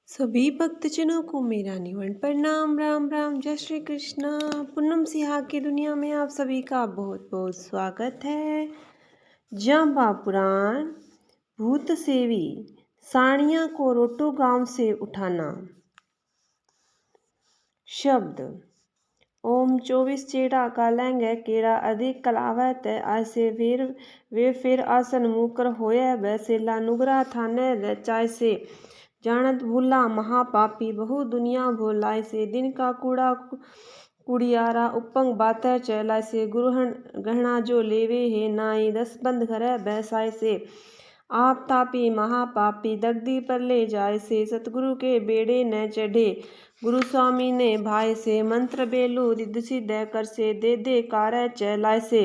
सभी भक्तजनों को मेरा निवन प्रणाम। राम राम, जय श्री कृष्णा। पूनम सिहा की दुनिया में आप सभी का बहुत बहुत स्वागत है। जांबा पुराण भूत सेवी साड़ियाँ को रोटो गांव से उठाना। शब्द ओम 24 चेड़ा का लैंग केड़ा अधिक कलावत ऐसे वे फिर आसन मुकर होया वैसेला नुगरा थाने चाय से जानत भूला महापापी बहु दुनिया भोलाय से दिन का कूड़ा कुड़ियारा उपंग बातें चलाय से गुरुहन गहना जो लेवे है नाई 10 बंद घर बैसाय से आप तापी महापापी दगदी पर ले जाए से सतगुरु के बेड़े न चढ़े गुरु स्वामी ने भाई से मंत्र बेलू रिद्ध सिद्ध कर से दे कार्य चलाय से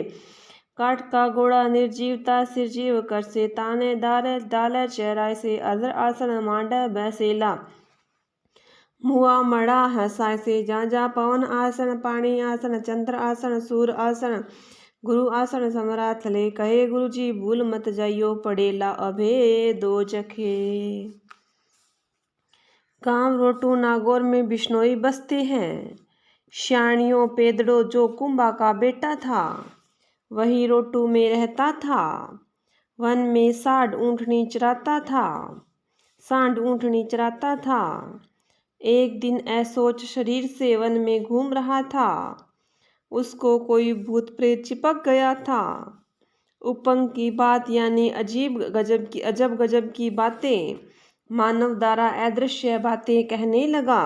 काट का गोड़ा निर्जीवता सिरजीव कर से ताने डाले चेहराय से अधर आसन मांड बैसेला मुआ मड़ा हसाय से जा पवन आसन पानी आसन चंद्र आसन सूर आसन गुरु आसन समराथ ले कहे गुरु जी भूल मत जाइयो पड़ेला अभे दो जखे। गांव रोटू नागौर में बिश्नोई बसते हैं। श्याणियों पेदड़ो जो कुंभा का बेटा था वही रोटू में रहता था। वन में सांड ऊँटनी चराता था। एक दिन ऐसोच शरीर से वन में घूम रहा था। उसको कोई भूत प्रेत चिपक गया था। उपंग की बात यानी अजब गजब की बातें मानव द्वारा अदृश्य बातें कहने लगा।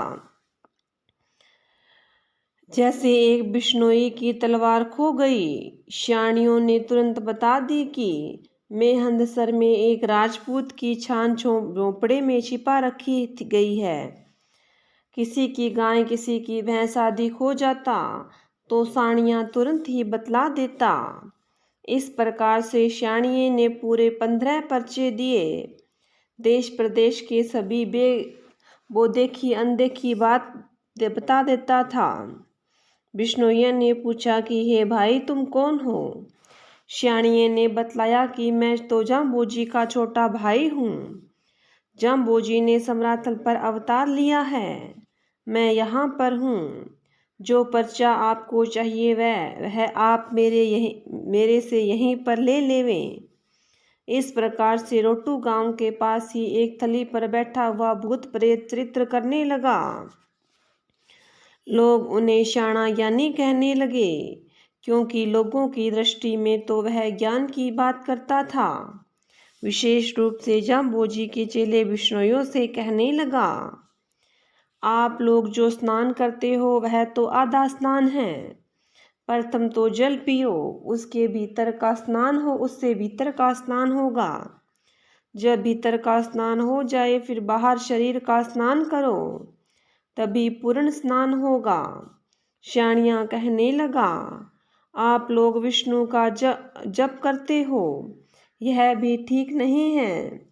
जैसे एक बिश्नोई की तलवार खो गई। श्याणियों ने तुरंत बता दी कि मेहंदसर में एक राजपूत की छान झोंपड़े में छिपा रखी गई है। किसी की गाय किसी की भैंस आदि खो जाता तो साणियाँ तुरंत ही बतला देता। इस प्रकार से श्याणिये ने पूरे 15 पर्चे दिए। देश प्रदेश के सभी वो देखी अनदेखी बात बता देता था। बिश्नोइया ने पूछा कि हे भाई तुम कौन हो। श्याणिये ने बतलाया कि मैं तो जाम्बोजी का छोटा भाई हूँ। जाम्बोजी ने समराथल पर अवतार लिया है। मैं यहाँ पर हूँ। जो पर्चा आपको चाहिए वह आप मेरे से यहीं पर ले लेवें। इस प्रकार से रोटू गांव के पास ही एक थली पर बैठा हुआ भूत प्रेत चित्र करने लगा। लोग उन्हें शाणा ज्ञानी कहने लगे क्योंकि लोगों की दृष्टि में तो वह ज्ञान की बात करता था। विशेष रूप से जाम्बोजी के चेले बिश्नोइयों से कहने लगा, आप लोग जो स्नान करते हो वह तो आधा स्नान है। प्रथम तो जल पियो, उसके भीतर का स्नान हो, उससे भीतर का स्नान होगा। जब भीतर का स्नान हो जाए फिर बाहर शरीर का स्नान करो, तभी पूर्ण स्नान होगा। श्याणियाँ कहने लगा, आप लोग विष्णु का जप करते हो, यह भी ठीक नहीं है।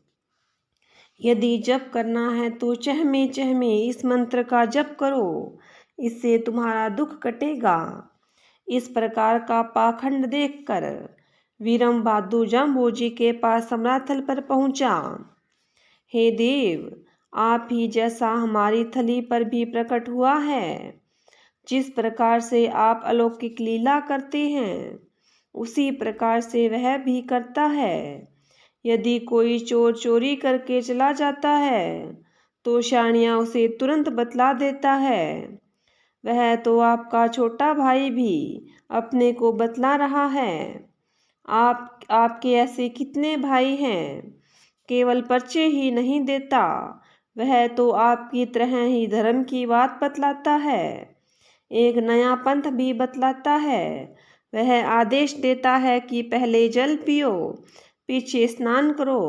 यदि जप करना है तो चहमे इस मंत्र का जप करो, इससे तुम्हारा दुख कटेगा। इस प्रकार का पाखंड देखकर वीरम बहादुर जाम्बोजी के पास समराथल पर पहुंचा। हे देव, आप ही जैसा हमारी थली पर भी प्रकट हुआ है। जिस प्रकार से आप अलौकिक लीला करते हैं उसी प्रकार से वह भी करता है। यदि कोई चोर चोरी करके चला जाता है तो शाणिया उसे तुरंत बतला देता है। वह तो आपका छोटा भाई भी अपने को बतला रहा है। आपके ऐसे कितने भाई हैं। केवल पर्चे ही नहीं देता, वह तो आपकी तरह ही धर्म की बात बतलाता है। एक नया पंथ भी बतलाता है। वह आदेश देता है कि पहले जल पियो, पीछे स्नान करो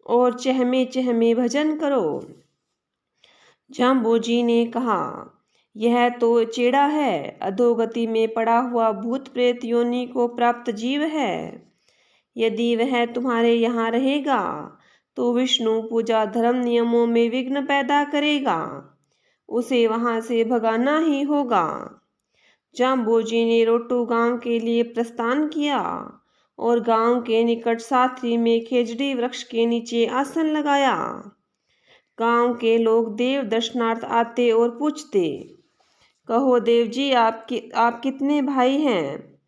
और चहमे भजन करो। जाम्बोजी ने कहा, यह तो चेड़ा है, अधोगति में पड़ा हुआ भूत प्रेत योनि को प्राप्त जीव है। यदि वह तुम्हारे यहाँ रहेगा तो विष्णु पूजा धर्म नियमों में विघ्न पैदा करेगा, उसे वहाँ से भगाना ही होगा। जाम्बोजी ने रोटू गांव के लिए प्रस्थान किया और गांव के निकट साथी में खेजड़ी वृक्ष के नीचे आसन लगाया। गांव के लोग देव दर्शनार्थ आते और पूछते, कहो देव जी, आप कितने भाई हैं?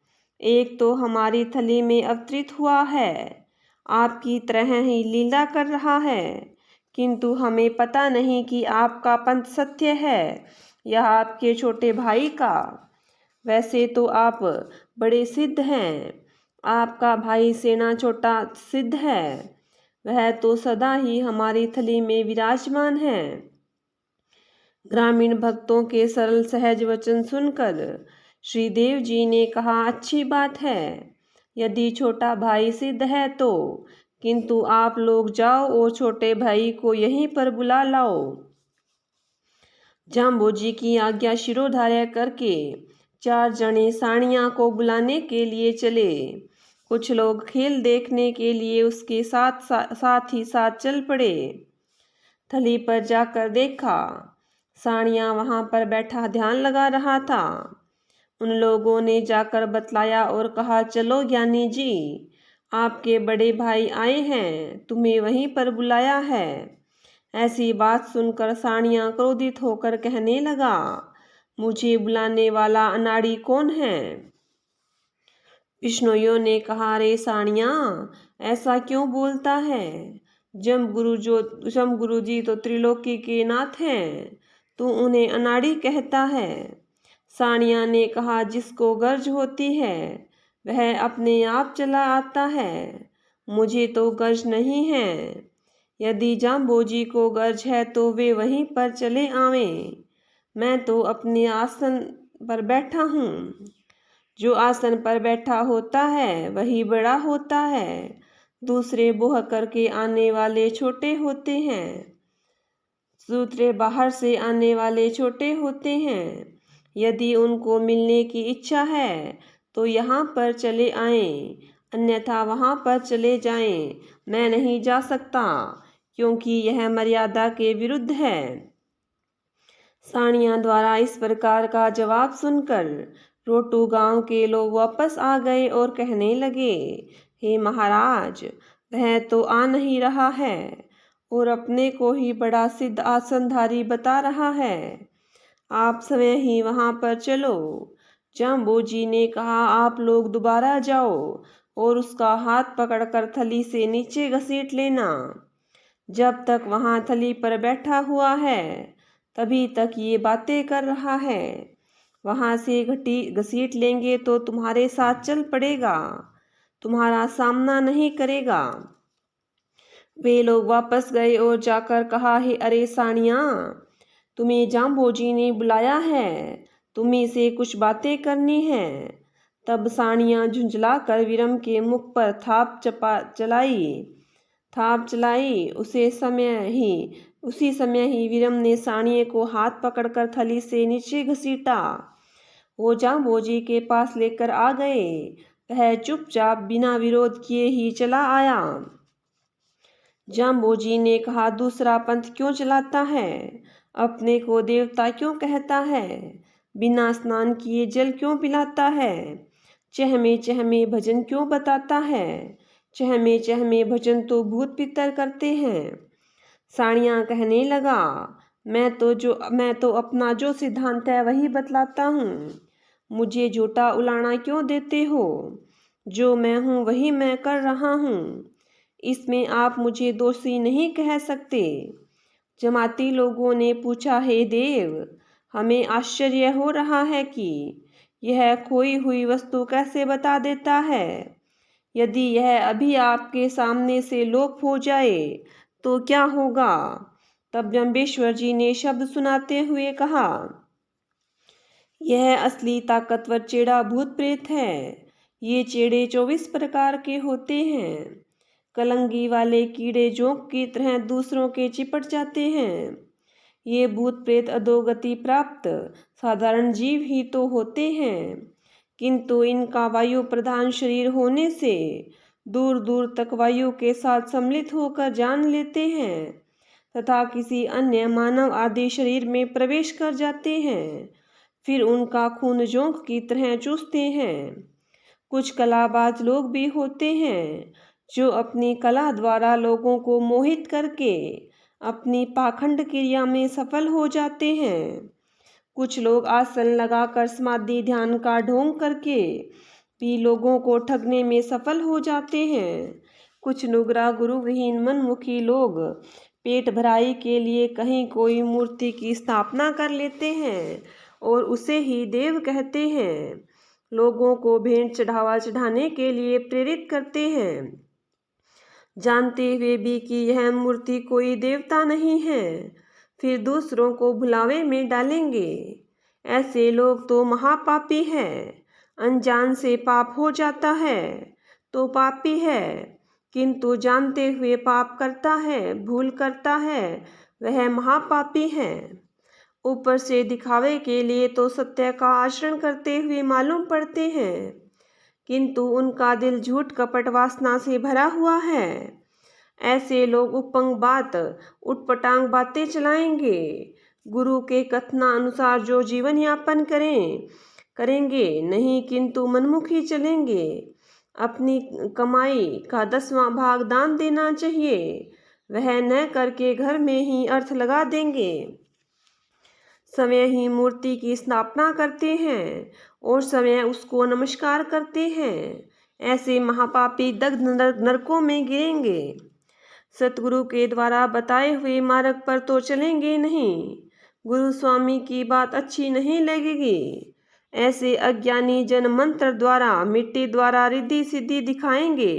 एक तो हमारी थली में अवतरित हुआ है, आपकी तरह ही लीला कर रहा है, किंतु हमें पता नहीं कि आपका पंथ सत्य है या आपके छोटे भाई का। वैसे तो आप बड़े सिद्ध हैं, आपका भाई सेना छोटा सिद्ध है, वह तो सदा ही हमारी थली में विराजमान है। ग्रामीण भक्तों के सरल सहज वचन सुनकर श्रीदेव जी ने कहा, अच्छी बात है, यदि छोटा भाई सिद्ध है तो, किंतु आप लोग जाओ और छोटे भाई को यहीं पर बुला लाओ। जाम्बोजी की आज्ञा शिरोधार्य करके 4 जने सानिया को बुलाने के लिए चले। कुछ लोग खेल देखने के लिए उसके साथ ही साथ चल पड़े। थली पर जाकर देखा, सानिया वहां पर बैठा ध्यान लगा रहा था। उन लोगों ने जाकर बतलाया और कहा, चलो ज्ञानी जी, आपके बड़े भाई आए हैं, तुम्हें वहीं पर बुलाया है। ऐसी बात सुनकर सानिया क्रोधित होकर कहने लगा, मुझे बुलाने वाला अनाड़ी कौन है? बिश्नोइयों ने कहा, रे सानिया, ऐसा क्यों बोलता है? जम गुरु जी तो त्रिलोकी के नाथ हैं, तू उन्हें अनाड़ी कहता है। सानिया ने कहा, जिसको गर्ज होती है वह अपने आप चला आता है, मुझे तो गर्ज नहीं है। यदि जाम्बोजी को गर्ज है तो वे वहीं पर चले आवें, मैं तो अपने आसन पर बैठा हूँ। जो आसन पर बैठा होता है वही बड़ा होता है, दूसरे बोह करके आने वाले छोटे होते हैं, दूसरे बाहर से आने वाले छोटे होते हैं। यदि उनको मिलने की इच्छा है तो यहाँ पर चले आएं, अन्यथा वहाँ पर चले जाएं। मैं नहीं जा सकता, क्योंकि यह मर्यादा के विरुद्ध है। सानिया द्वारा इस प्रकार का जवाब सुनकर रोटू गांव के लोग वापस आ गए और कहने लगे, हे महाराज, वह तो आ नहीं रहा है और अपने को ही बड़ा सिद्ध आसनधारी बता रहा है, आप स्वयं ही वहां पर चलो। जाम्बोजी ने कहा, आप लोग दोबारा जाओ और उसका हाथ पकड़कर थली से नीचे घसीट लेना। जब तक वहां थली पर बैठा हुआ है तभी तक ये बातें कर रहा है, वहां से घसीट लेंगे तो तुम्हारे साथ चल पड़ेगा, तुम्हारा सामना नहीं करेगा। वे लोग वापस गए और जाकर कहा, हे अरे सानिया, तुम्हें जाम्बोजी ने बुलाया है, तुम्हें से कुछ बातें करनी है। तब सानिया झुंझला कर विरम के मुख पर थाप चलाई। उसी समय ही विरम ने सानिये को हाथ पकड़कर थली से नीचे घसीटा। वो जाम्बोजी के पास लेकर आ गए। वह चुपचाप बिना विरोध किए ही चला आया। जाम्बोजी ने कहा, दूसरा पंथ क्यों चलाता है? अपने को देवता क्यों कहता है? बिना स्नान किए जल क्यों पिलाता है? चहमे चहमे भजन क्यों बताता है? चहमे चहमे भजन तो भूत पितर करते हैं। सानिया कहने लगा, मैं तो अपना जो सिद्धांत है वही बतलाता हूँ, मुझे झूठा उलाना क्यों देते हो? जो मैं हूँ वही मैं कर रहा हूँ, इसमें आप मुझे दोषी नहीं कह सकते। जमाती लोगों ने पूछा, हे देव, हमें आश्चर्य हो रहा है कि यह खोई हुई वस्तु कैसे बता देता है। यदि यह अभी आपके सामने से लोप हो जाए तो क्या होगा? तब जम्बेश्वर जी ने शब्द सुनाते हुए कहा, यह असली ताकतवर चेड़ा भूत प्रेत है। ये चेड़े 24 प्रकार के होते हैं। कलंगी वाले कीड़े जोंक की तरह दूसरों के चिपट जाते हैं। ये भूत प्रेत अधोगति प्राप्त साधारण जीव ही तो होते हैं, किंतु इनका वायु प्रधान शरीर होने से दूर दूर तक वायु के साथ सम्मिलित होकर जान लेते हैं तथा किसी अन्य मानव आदि शरीर में प्रवेश कर जाते हैं। फिर उनका खून जोंक की तरह चूसते हैं। कुछ कलाबाज लोग भी होते हैं जो अपनी कला द्वारा लोगों को मोहित करके अपनी पाखंड क्रिया में सफल हो जाते हैं। कुछ लोग आसन लगाकर समाधि ध्यान का ढोंग करके भी लोगों को ठगने में सफल हो जाते हैं। कुछ नुगरा गुरु विहीन मनमुखी लोग पेट भराई के लिए कहीं कोई मूर्ति की स्थापना कर लेते हैं और उसे ही देव कहते हैं। लोगों को भेंट चढ़ावा चढ़ाने के लिए प्रेरित करते हैं, जानते हुए भी कि यह मूर्ति कोई देवता नहीं है, फिर दूसरों को भुलावे में डालेंगे। ऐसे लोग तो महापापी हैं। अनजान से पाप हो जाता है तो पापी है, किंतु जानते हुए पाप करता है, भूल करता है, वह महापापी है। ऊपर से दिखावे के लिए तो सत्य का आचरण करते हुए मालूम पड़ते हैं, किंतु उनका दिल झूठ कपट वासना से भरा हुआ है। ऐसे लोग उपंग बात, उटपटांग बातें चलाएंगे। गुरु के कथना अनुसार जो जीवन यापन करेंगे नहीं, किंतु मनमुखी चलेंगे। अपनी कमाई का 10वां भाग दान देना चाहिए, वह न करके घर में ही अर्थ लगा देंगे। समय ही मूर्ति की स्थापना करते हैं और समय उसको नमस्कार करते हैं। ऐसे महापापी दग्ध नरकों में गिरेंगे। सतगुरु के द्वारा बताए हुए मार्ग पर तो चलेंगे नहीं। गुरु स्वामी की बात अच्छी नहीं लगेगी। ऐसे अज्ञानी जन मंत्र द्वारा, मिट्टी द्वारा रिद्धि सिद्धि दिखाएंगे।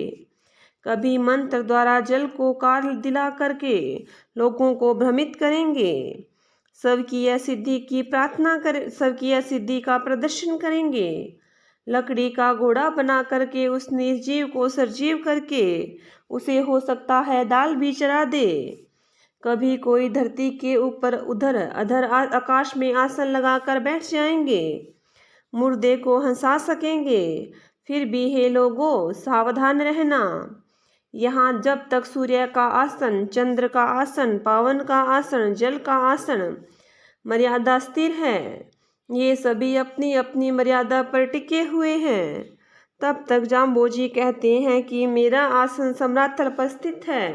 कभी मंत्र द्वारा जल को कार दिला करके लोगों को भ्रमित करेंगे। सबकी यह सिद्धि का प्रदर्शन करेंगे। लकड़ी का घोड़ा बना करके उस निर्जीव को सजीव करके उसे हो सकता है दाल भी चरा दे। कभी कोई धरती के ऊपर अधर आकाश में आसन लगाकर बैठ जाएंगे, मुर्दे को हंसा सकेंगे। फिर भी हे लोगों, सावधान रहना। यहाँ जब तक सूर्य का आसन, चंद्र का आसन, पावन का आसन, जल का आसन मर्यादा स्थिर है, ये सभी अपनी अपनी मर्यादा पर टिके हुए हैं, तब तक जाम्बोजी कहते हैं कि मेरा आसन सम्राटल पर स्थित है।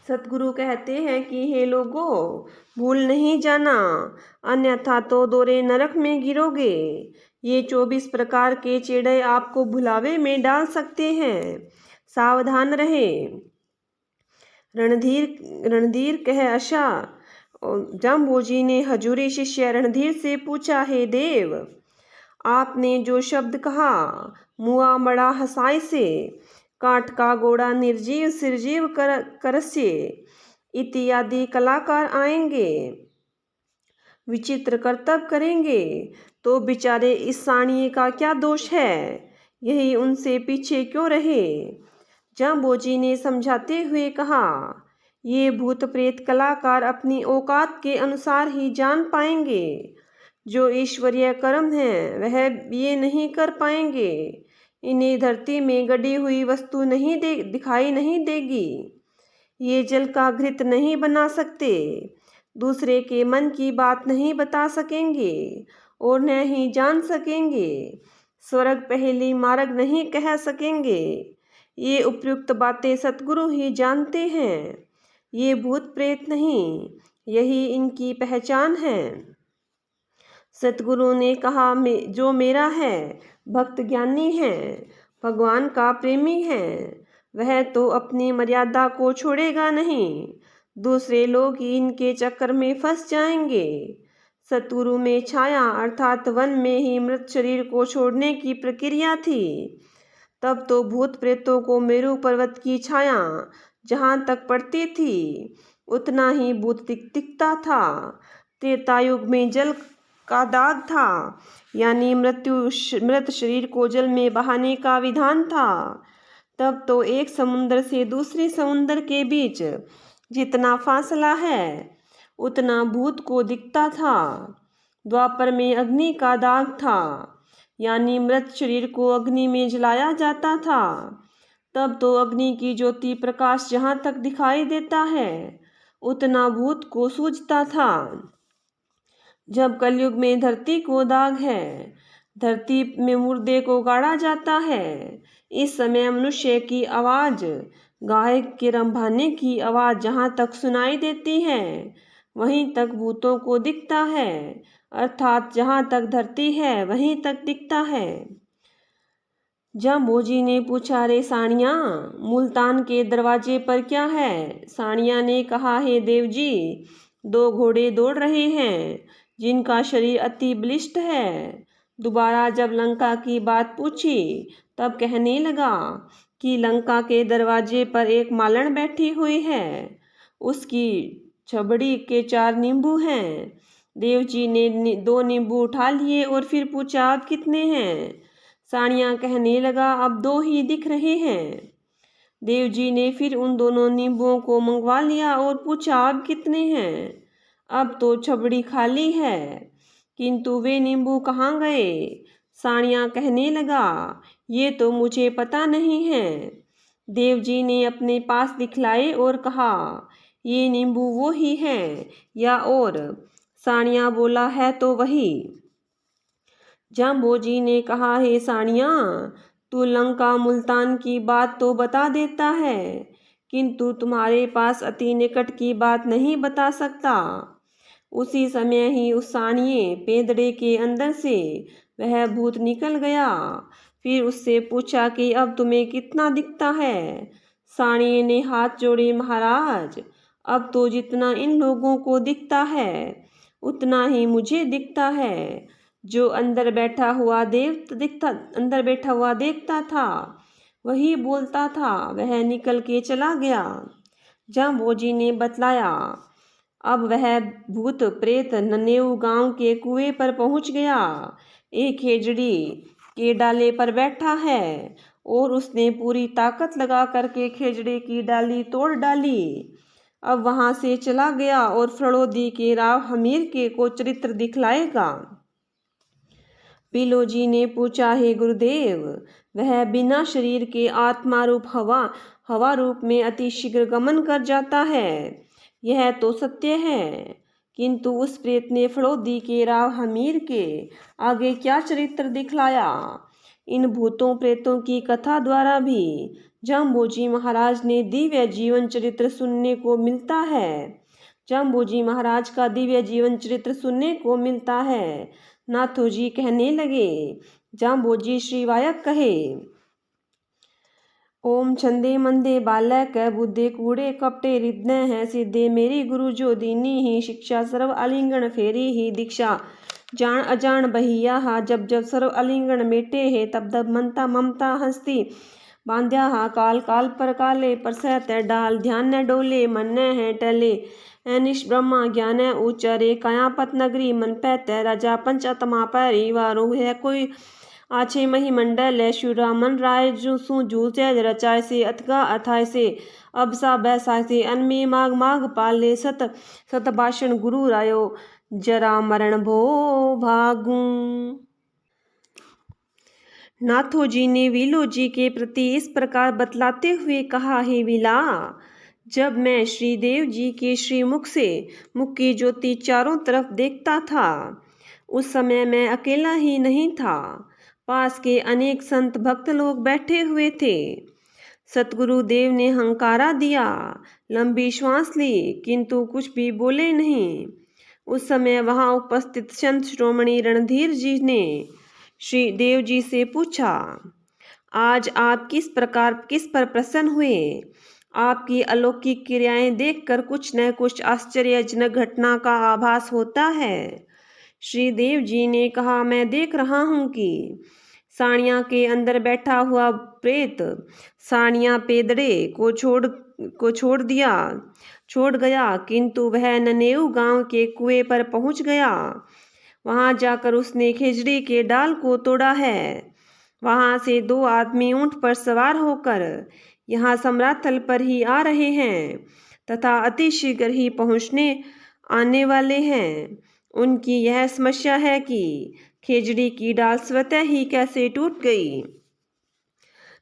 सतगुरु कहते हैं कि हे लोगों, भूल नहीं जाना, अन्यथा तो दोरे नरक में गिरोगे। ये 24 प्रकार के चेड़े आपको भुलावे में डाल सकते हैं, सावधान रहे। रणधीर कह आशा। जाम्बोजी ने हजूरी शिष्य रणधीर से पूछा, हे देव, आपने जो शब्द कहा, मुआ मड़ा हसाई से, काठ का घोड़ा निर्जीव सिरजीव करस्य इत्यादि कलाकार आएंगे, विचित्र करतब करेंगे, तो बेचारे इस साणिये का क्या दोष है? यही उनसे पीछे क्यों रहे? जाम्बोजी ने समझाते हुए कहा, ये भूत प्रेत कलाकार अपनी औकात के अनुसार ही जान पाएंगे। जो ईश्वरीय कर्म है वह ये नहीं कर पाएंगे। इन्हें धरती में गड़ी हुई वस्तु दिखाई नहीं देगी। ये जल का घृत नहीं बना सकते, दूसरे के मन की बात नहीं बता सकेंगे और न ही जान सकेंगे। स्वर्ग पहली मार्ग नहीं कह सकेंगे। ये उपयुक्त बातें सतगुरु ही जानते हैं। ये भूत प्रेत नहीं, यही इनकी पहचान है। सतगुरु ने कहा, जो मेरा है, भक्त ज्ञानी है, भगवान का प्रेमी है, वह तो अपनी मर्यादा को छोड़ेगा नहीं। दूसरे लोग ही इनके चक्कर में फंस जाएंगे। सतगुरु में छाया अर्थात वन में ही मृत शरीर को छोड़ने की प्रक्रिया थी। तब तो भूत प्रेतों को मेरू पर्वत की छाया जहाँ तक पड़ती थी उतना ही भूत दिखता था। त्रेतायुग में जल का दाग था, यानी मृत शरीर को जल में बहाने का विधान था। तब तो एक समुद्र से दूसरे समुद्र के बीच जितना फासला है उतना भूत को दिखता था। द्वापर में अग्नि का दाग था, यानी मृत शरीर को अग्नि में जलाया जाता था। तब तो अग्नि की ज्योति प्रकाश जहाँ तक दिखाई देता है उतना भूत को सूझता था। जब कलयुग में धरती को दाग है, धरती में मुर्दे को गाड़ा जाता है, इस समय मनुष्य की आवाज़ गायक के रंभाने की आवाज़ जहाँ तक सुनाई देती है वहीं तक भूतों को दिखता है, अर्थात जहाँ तक धरती है वहीं तक दिखता है। जाम्बोजी ने पूछा, रे सानिया, मुल्तान के दरवाजे पर क्या है? सानिया ने कहा, हे देवजी, 2 घोड़े दौड़ रहे हैं जिनका शरीर अति बलिष्ठ है। दोबारा जब लंका की बात पूछी तब कहने लगा कि लंका के दरवाजे पर एक मालन बैठी हुई है, उसकी छबड़ी के 4 नींबू हैं। देवजी ने 2 नींबू उठा लिए और फिर पूछा, अब कितने हैं? सानिया कहने लगा, अब 2 ही दिख रहे हैं। देवजी ने फिर उन दोनों नींबुओं को मंगवा लिया और पूछा, अब कितने हैं? अब तो छबड़ी खाली है, किंतु वे नींबू कहाँ गए? सानिया कहने लगा, ये तो मुझे पता नहीं है। देवजी ने अपने पास दिखलाए और कहा, ये नींबू वो ही हैं या और? सानिया बोला, है तो वही। जाम्बोजी ने कहा, हे सानिया, तू लंका मुल्तान की बात तो बता देता है, किंतु तुम्हारे पास अति निकट की बात नहीं बता सकता। उसी समय ही उस सानिये पेंदड़े के अंदर से वह भूत निकल गया। फिर उससे पूछा कि अब तुम्हें कितना दिखता है? सानिये ने हाथ जोड़े, महाराज, अब तो जितना इन लोगों को दिखता है उतना ही मुझे दिखता है। जो अंदर बैठा हुआ देखता था वही बोलता था, वह निकल के चला गया। जाम्बोजी ने बतलाया, अब वह भूत प्रेत नन्हेऊ गांव के कुएं पर पहुंच गया। एक खेजड़ी के डाले पर बैठा है और उसने पूरी ताकत लगा करके खेजड़ी की डाली तोड़ डाली। अब वहां से चला गया और फड़ोदी के राव हमीर के को चरित्र दिखलाएगा। पिलोजी ने पूछा, हे गुरुदेव, वह बिना शरीर के आत्मा रूप हवा रूप में अति शीघ्र गमन कर जाता है, यह तो सत्य है, किंतु उस प्रेत ने फड़ोदी के राव हमीर के आगे क्या चरित्र दिखलाया? इन भूतों प्रेतों की कथा द्वारा भी जाम्बोजी महाराज ने दिव्य जीवन चरित्र सुनने को मिलता है। जाम्बोजी महाराज का दिव्य जीवन चरित्र सुनने को मिलता है। नाथोजी कहने लगे, जाम्बोजी श्रीवायक कहे, ओम छंदे मंदे बालक बुद्धे कूड़े कपटे हृदय है सिद्धे, मेरी गुरु जो दीनी ही शिक्षा सर्व अलिंगण फेरी ही दीक्षा, जान अजान बहिया हा जब जब सर्व अलिंगण मेटे है, तब तब मनता ममता हंसती बांध्या हा, काल काल पर काले पर सहत डाल, ध्यान न डोले मन न है टले, निश ब्रह्मा ज्ञान उच्चरे, कायापत नगरी मन पैत राजा पंच आत्मा परिवारो है, कोई आछे मही मंडल है, शिवरामन राय जो सू जूझ रचाय से अथगा अथाय से, अब सा बैसाय से अनमे माघ माघ पाले, सत सत भाषण गुरु रायो जरा मरण भो भागू। नाथोजी ने विलोजी के प्रति इस प्रकार बतलाते हुए कहा, हे विला, जब मैं श्रीदेव जी के श्रीमुख से मुख की ज्योति चारों तरफ देखता था उस समय मैं अकेला ही नहीं था, पास के अनेक संत भक्त लोग बैठे हुए थे। सतगुरु देव ने हंकारा दिया, लंबी श्वास ली, किंतु कुछ भी बोले नहीं। उस समय वहां उपस्थित संत श्रोमणी रणधीर जी ने श्री देव जी से पूछा, आज आप किस पर प्रसन्न हुए? आपकी अलौकिक क्रियाएं देखकर कुछ न कुछ आश्चर्यजनक घटना का आभास होता है। श्री देव जी ने कहा, मैं देख रहा हूं कि सानिया के अंदर बैठा हुआ प्रेत सानिया पेदड़े को छोड़ गया, किंतु वह ननेऊ गांव के कुएं पर पहुंच गया। वहां जाकर उसने खेजड़ी के डाल को तोड़ा है। वहां से 2 आदमी ऊंट पर सवार होकर यहाँ सम्राथल पर ही आ रहे हैं तथा अति शीघ्र ही आने वाले हैं। उनकी यह समस्या है कि खेजड़ी की डाल स्वतः ही कैसे टूट गई।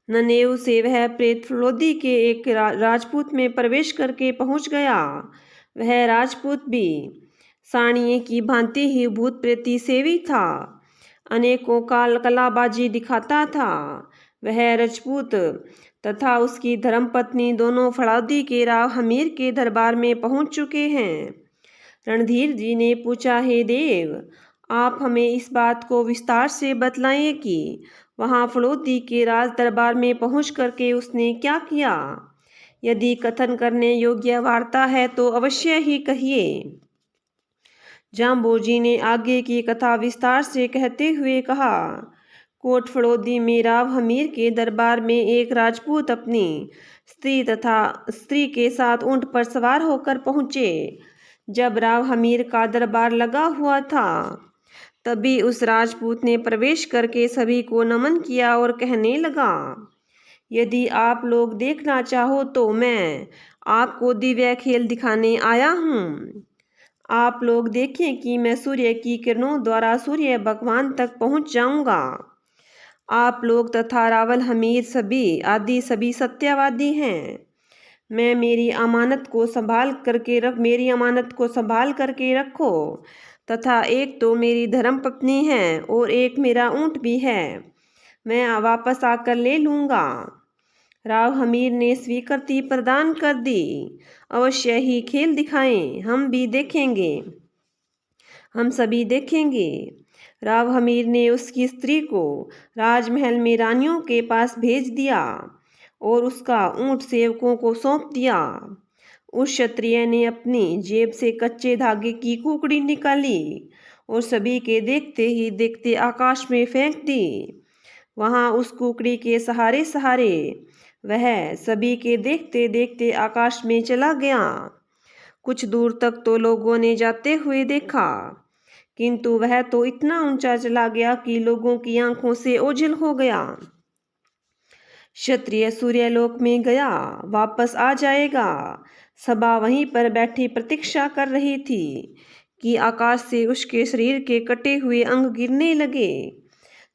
ननेऊ से वह प्रेत फलोदी के एक राजपूत में प्रवेश करके पहुंच गया। वह राजपूत भी सानिये की भांति ही भूत प्रेती सेवी था, अनेकों कलाबाजी दिखाता था। वह राजपूत तथा उसकी धर्मपत्नी दोनों फड़ौदी के राव हमीर के दरबार में पहुंच चुके हैं। रणधीर जी ने पूछा, हे देव, आप हमें इस बात को विस्तार से बतलाएं कि वहां फड़ौदी के राज दरबार में पहुंच करके उसने क्या किया। यदि कथन करने योग्य वार्ता है तो अवश्य ही कहिए। जाम्बोजी ने आगे की कथा विस्तार से कहते हुए कहा, कोट फड़ौदी में राव हमीर के दरबार में एक राजपूत अपनी स्त्री के साथ ऊंट पर सवार होकर पहुंचे। जब राव हमीर का दरबार लगा हुआ था, तभी उस राजपूत ने प्रवेश करके सभी को नमन किया और कहने लगा, यदि आप लोग देखना चाहो तो मैं आपको दिव्य खेल दिखाने आया हूँ। आप लोग देखें कि मैं सूर्य की किरणों द्वारा सूर्य भगवान तक पहुँच जाऊँगा। आप लोग तथा रावल हमीर सभी सत्यवादी हैं। मेरी अमानत को संभाल करके रखो तथा एक तो मेरी धर्मपत्नी है और एक मेरा ऊँट भी है, मैं वापस आकर ले लूँगा। राव हमीर ने स्वीकृति प्रदान कर दी। अवश्य ही खेल दिखाएं, हम सभी देखेंगे। राव हमीर ने उसकी स्त्री को राजमहल में रानियों के पास भेज दिया और उसका ऊँट सेवकों को सौंप दिया। उस क्षत्रिय ने अपनी जेब से कच्चे धागे की कुकड़ी निकाली और सभी के देखते ही देखते आकाश में फेंक दी। वहां उस कुकड़ी के सहारे वह सभी के देखते देखते आकाश में चला गया। कुछ दूर तक तो लोगों ने जाते हुए देखा, किंतु वह तो इतना ऊंचा चला गया कि लोगों की आंखों से ओझल हो गया। क्षत्रिय सूर्यलोक में गया, वापस आ जाएगा। सभा वहीं पर बैठी प्रतीक्षा कर रही थी कि आकाश से उसके शरीर के कटे हुए अंग गिरने लगे।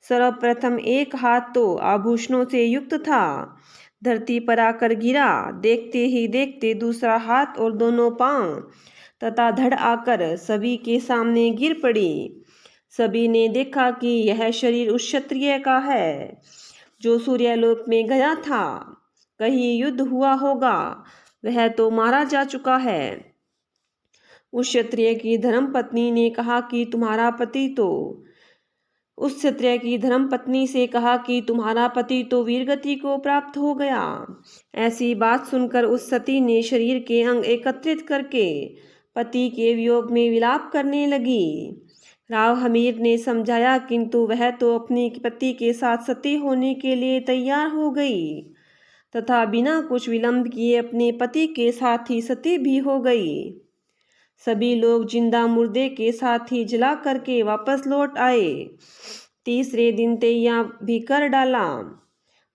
सर्वप्रथम एक हाथ तो आभूषणों से युक्त था, धरती पर आकर गिरा। देखते ही देखते दूसरा हाथ और दोनों पांव तथा धड़ आकर सभी के सामने गिर पड़ी। सभी ने देखा कि यह शरीर उस क्षत्रिय का है जो सूर्यलोक में गया था। कहीं युद्ध हुआ होगा, वह तो मारा जा चुका है। उस क्षत्रिय की धर्मपत्नी ने कहा कि तुम्हारा पति तो वीरगति को प्राप्त हो गया। ऐसी बात सुनकर उस सती ने शरीर के अंग एकत्रित करके पति के वियोग में विलाप करने लगी। राव हमीर ने समझाया, किंतु वह तो अपने पति के साथ सती होने के लिए तैयार हो गई तथा बिना कुछ विलंब किए अपने पति के साथ ही सती भी हो गई। सभी लोग जिंदा मुर्दे के साथ ही जला करके वापस लौट आए। तीसरे दिन तैयार भी कर डाला,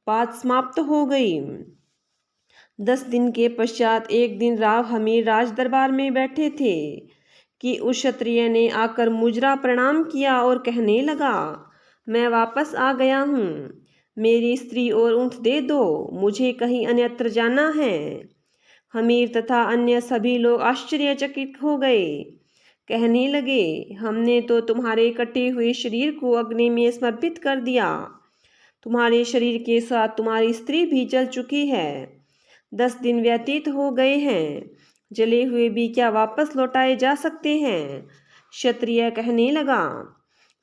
बात समाप्त हो गई। 10 दिन के पश्चात एक दिन राव हमीर राज दरबार में बैठे थे कि उस क्षत्रिय ने आकर मुजरा प्रणाम किया और कहने लगा, मैं वापस आ गया हूँ, मेरी स्त्री और ऊँट दे दो, मुझे कहीं अन्यत्र जाना है। हमीर तथा अन्य सभी लोग आश्चर्यचकित हो गए। कहने लगे, हमने तो तुम्हारे कटे हुए शरीर को अग्नि में समर्पित कर दिया। तुम्हारे शरीर के साथ तुम्हारी स्त्री भी जल चुकी है। 10 दिन व्यतीत हो गए हैं, जले हुए भी क्या वापस लौटाए जा सकते हैं। क्षत्रिय कहने लगा,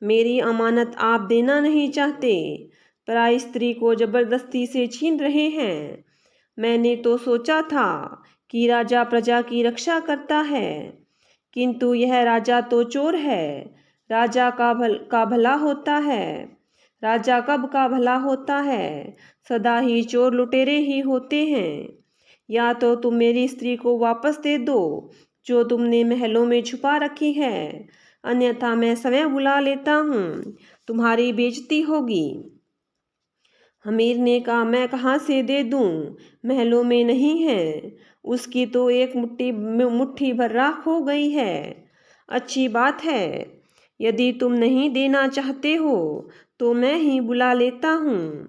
मेरी अमानत आप देना नहीं चाहते, पराई स्त्री को जबरदस्ती से छीन रहे हैं। मैंने तो सोचा था कि राजा प्रजा की रक्षा करता है, किंतु यह राजा तो चोर है। राजा का भला होता है, राजा कब का भला होता है, सदा ही चोर लुटेरे ही होते हैं। या तो तुम मेरी स्त्री को वापस दे दो जो तुमने महलों में छुपा रखी है, अन्यथा मैं स्वयं बुला लेता हूँ, तुम्हारी बेइज्जती होगी। हमीर ने कहा, मैं कहाँ से दे दूँ, महलों में नहीं है, उसकी तो एक मुट्ठी भर राख हो गई है। अच्छी बात है, यदि तुम नहीं देना चाहते हो तो मैं ही बुला लेता हूँ।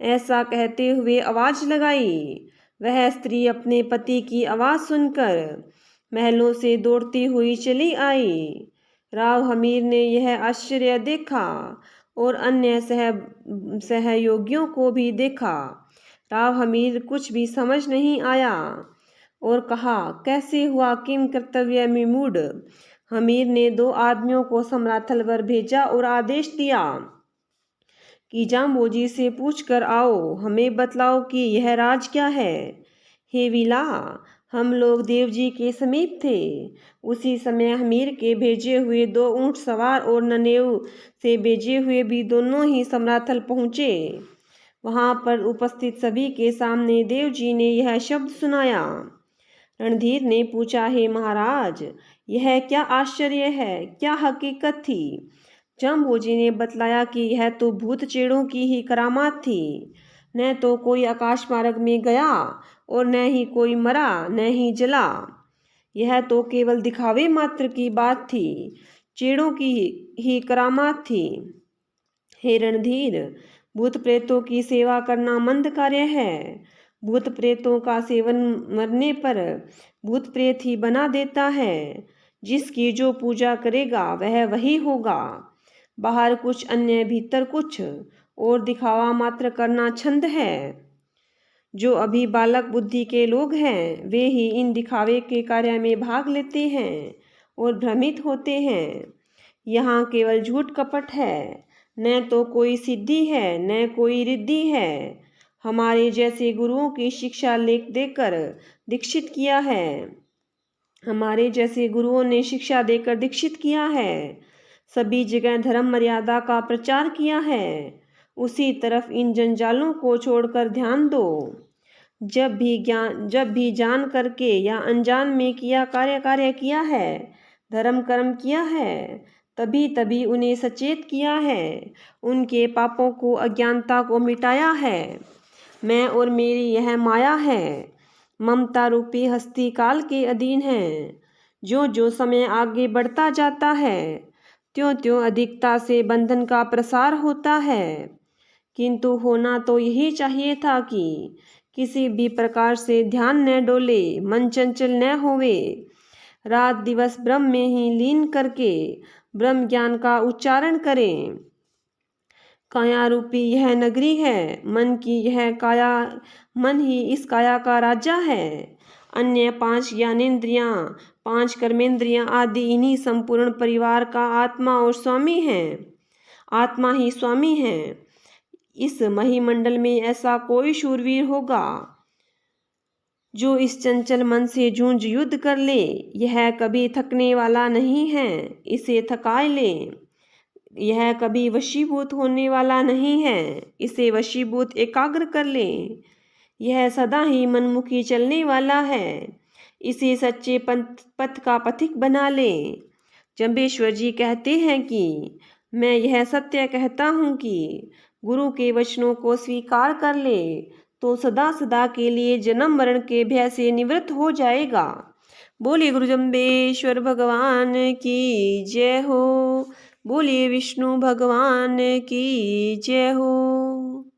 ऐसा कहते हुए आवाज लगाई। वह स्त्री अपने पति की आवाज़ सुनकर महलों से दौड़ती हुई चली आई। राव हमीर ने यह आश्चर्य देखा और अन्य सहयोगियों को भी देखा। राव हमीर कुछ भी समझ नहीं आया और कहा, कैसे हुआ किम कर्तव्य में मूड। हमीर ने 2 आदमियों को समराथल पर भेजा और आदेश दिया कि जाम्बोजी से पूछकर आओ, हमें बतलाओ कि यह राज क्या है। हे विला, हम लोग देवजी के समीप थे। उसी समय हमीर के भेजे हुए 2 ऊंट सवार और ननेऊ से भेजे हुए भी दोनों ही समराथल पहुँचे। वहाँ पर उपस्थित सभी के सामने देवजी ने यह शब्द सुनाया। रणधीर ने पूछा, हे महाराज, यह क्या आश्चर्य है, क्या हकीकत थी। जाम्बोजी ने बतलाया कि यह तो भूत चेड़ों की ही करामात थी। न तो कोई आकाश मार्ग में गया और न ही कोई मरा न ही जला। यह तो केवल दिखावे मात्र की बात थी, चेड़ों की ही करामात थी। हे रणधीर, भूत प्रेतों की सेवा करना मंद कार्य है। भूत प्रेतों का सेवन मरने पर भूत प्रेत ही बना देता है। जिसकी जो पूजा करेगा वह वही होगा। बाहर कुछ अन्य भीतर कुछ, और दिखावा मात्र करना छंद है। जो अभी बालक बुद्धि के लोग हैं वे ही इन दिखावे के कार्य में भाग लेते हैं और भ्रमित होते हैं। यहाँ केवल झूठ कपट है, न तो कोई सिद्धि है न कोई रिद्धि है। हमारे जैसे गुरुओं की शिक्षा लेख देकर दीक्षित किया है। हमारे जैसे गुरुओं ने शिक्षा देकर दीक्षित किया है। सभी जगह धर्म मर्यादा का प्रचार किया है। उसी तरफ इन जंजालों को छोड़कर ध्यान दो। जब भी जान करके या अनजान में किया कार्य किया है, धर्म कर्म किया है, तभी तभी उन्हें सचेत किया है, उनके पापों को अज्ञानता को मिटाया है। मैं और मेरी यह माया है, ममता रूपी हस्ती काल के अधीन है। जो जो समय आगे बढ़ता जाता है त्यों त्यों अधिकता से बंधन का प्रसार होता है। किंतु होना तो यही चाहिए था कि किसी भी प्रकार से ध्यान न डोले, मन चंचल न होवे। रात दिवस ब्रह्म में ही लीन करके ब्रह्म ज्ञान का उच्चारण करें। काया रूपी यह नगरी है, मन ही इस काया का राजा है। अन्य 5 ज्ञानेंद्रियां, 5 कर्मेंद्रियां आदि इन्हीं संपूर्ण परिवार का आत्मा और स्वामी हैं। आत्मा ही स्वामी है। इस महिमंडल में ऐसा कोई शूरवीर होगा जो इस चंचल मन से जूझ युद्ध कर ले। यह कभी थकने वाला नहीं है, इसे थकाए ले। यह कभी वशीभूत होने वाला नहीं है, इसे वशीभूत एकाग्र कर ले। यह सदा ही मनमुखी चलने वाला है, इसे सच्चे पथ का पथिक बना ले। जंबेश्वर जी कहते हैं कि मैं यह सत्य कहता हूँ कि गुरु के वचनों को स्वीकार कर ले तो सदा सदा के लिए जन्म मरण के भय से निवृत्त हो जाएगा। बोलिए गुरु जंबेश्वर भगवान की जय हो। बोलिए विष्णु भगवान की जय हो।